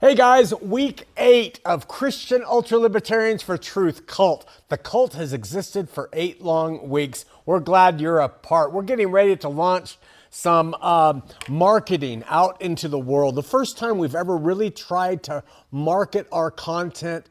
Hey guys, week 8 of Christian Ultra-Libertarians for Truth cult. The cult has existed for 8 long weeks. We're glad you're a part. We're getting ready to launch some marketing out into the world. The first time we've ever really tried to market our content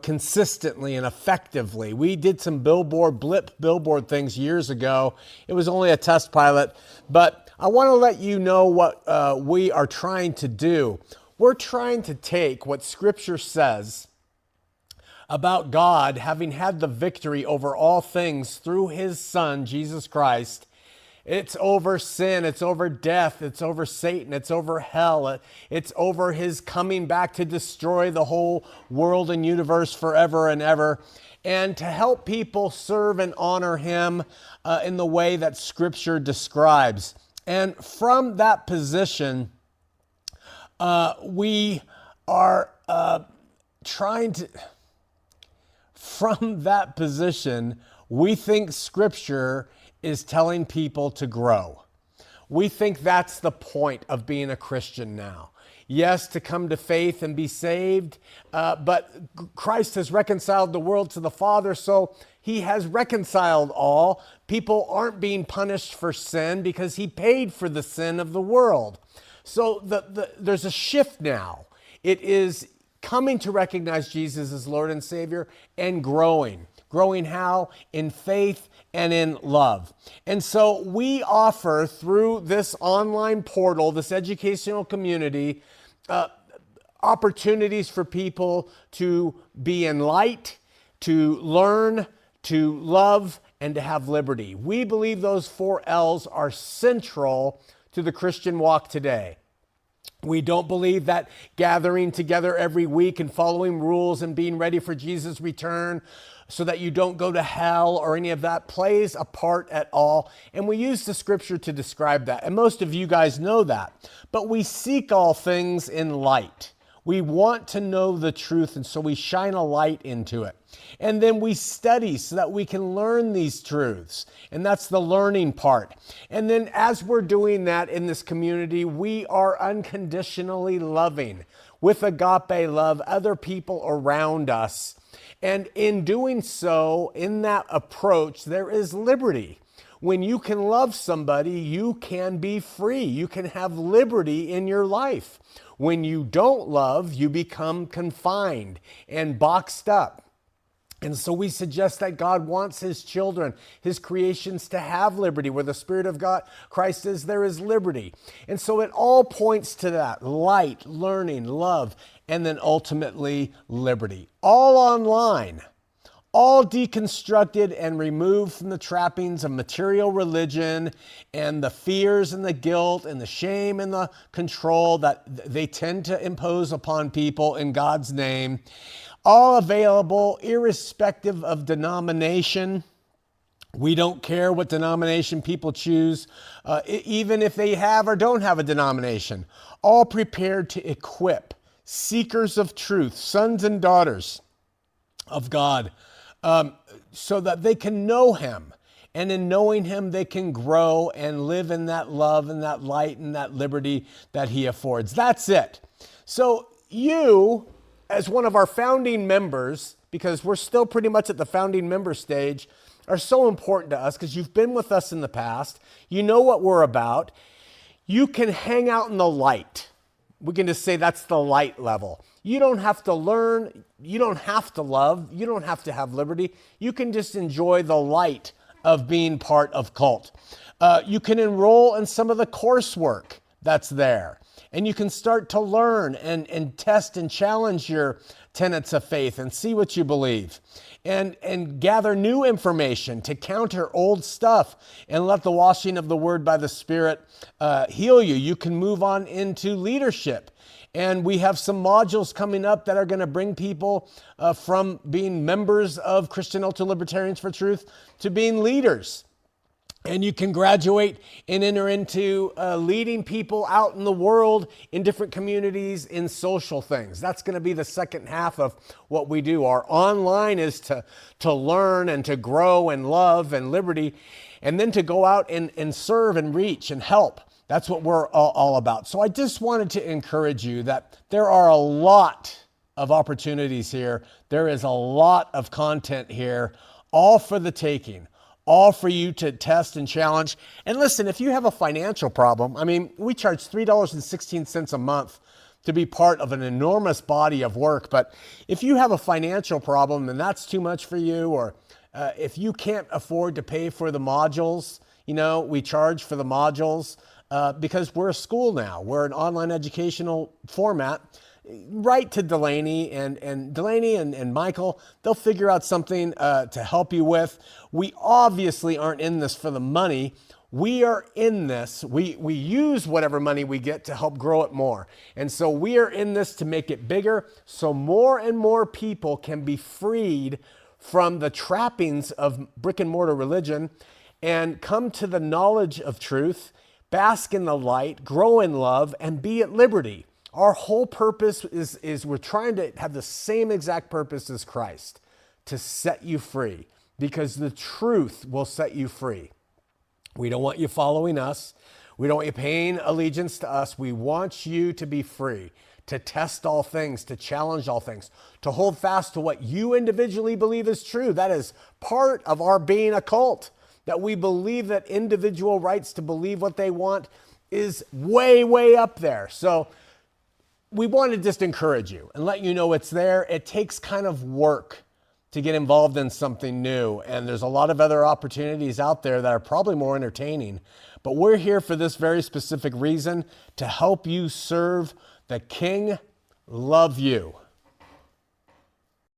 consistently and effectively. We did some blip billboard things years ago. It was only a test pilot, but I want to let you know what we are trying to do. We're trying to take what Scripture says about God having had the victory over all things through His Son, Jesus Christ. It's over sin, it's over death, it's over Satan, it's over hell, it's over His coming back to destroy the whole world and universe forever and ever, and to help people serve and honor Him in the way that Scripture describes. And from that position, we are from that position, we think Scripture is telling people to grow. We think that's the point of being a Christian now. Yes, to come to faith and be saved, but Christ has reconciled the world to the Father, so He has reconciled all. People aren't being punished for sin because He paid for the sin of the world. So there's a shift now. It is coming to recognize Jesus as Lord and Savior and growing. Growing how? In faith and in love. And so we offer through this online portal, this educational community, opportunities for people to be in light, to learn, to love, and to have liberty. We believe those 4 L's are central to the Christian walk today. We don't believe that gathering together every week and following rules and being ready for Jesus' return so that you don't go to hell or any of that plays a part at all. And we use the Scripture to describe that. And most of you guys know that. But we seek all things in light. We want to know the truth, and so we shine a light into it. And then we study so that we can learn these truths. And that's the learning part. And then as we're doing that in this community, we are unconditionally loving with agape love other people around us. And in doing so, in that approach, there is liberty. When you can love somebody, you can be free. You can have liberty in your life. When you don't love, you become confined and boxed up. And so we suggest that God wants His children, His creations, to have liberty. Where the Spirit of God, Christ is, there is liberty. And so it all points to that: light, learning, love, and then ultimately liberty. All online, all deconstructed and removed from the trappings of material religion and the fears and the guilt and the shame and the control that they tend to impose upon people in God's name. All available, irrespective of denomination. We don't care what denomination people choose, even if they have or don't have a denomination. All prepared to equip seekers of truth, sons and daughters of God, so that they can know Him. And in knowing Him, they can grow and live in that love and that light and that liberty that He affords. That's it. So you, as one of our founding members, because we're still pretty much at the founding member stage, are so important to us because you've been with us in the past. You know what we're about. You can hang out in the light. We can just say that's the light level. You don't have to learn. You don't have to love. You don't have to have liberty. You can just enjoy the light of being part of cult. You can enroll in some of the coursework that's there. And you can start to learn and test and challenge your tenets of faith and see what you believe. And gather new information to counter old stuff and let the washing of the Word by the Spirit heal you. You can move on into leadership. And we have some modules coming up that are going to bring people from being members of Christian Ultra-Libertarians for Truth to being leaders. And you can graduate and enter into leading people out in the world in different communities in social things. That's going to be the second half of what we do. Our online is to learn and to grow and love and liberty, and then to go out and serve and reach and help. That's what we're all about. So I just wanted to encourage you that there are a lot of opportunities here. There is a lot of content here, all for the taking, all for you to test and challenge. And listen, if you have a financial problem, I mean, we charge $3.16 a month to be part of an enormous body of work. But if you have a financial problem and that's too much for you, or if you can't afford to pay for the modules, we charge for the modules because we're a school now. We're an online educational format. Write to Delaney and Delaney and Michael. They'll figure out something to help you with. We obviously aren't in this for the money. We are in this. We use whatever money we get to help grow it more. And so we are in this to make it bigger so more and more people can be freed from the trappings of brick and mortar religion and come to the knowledge of truth, bask in the light, grow in love, and be at liberty. Our whole purpose is we're trying to have the same exact purpose as Christ, to set you free, because the truth will set you free. We don't want you following us. We don't want you paying allegiance to us. We want you to be free, to test all things, to challenge all things, to hold fast to what you individually believe is true. That is part of our being a cult, that we believe that individual rights to believe what they want is way, way up there. So we want to just encourage you and let you know it's there. It takes kind of work to get involved in something new. And there's a lot of other opportunities out there that are probably more entertaining. But we're here for this very specific reason, to help you serve the King. Love you.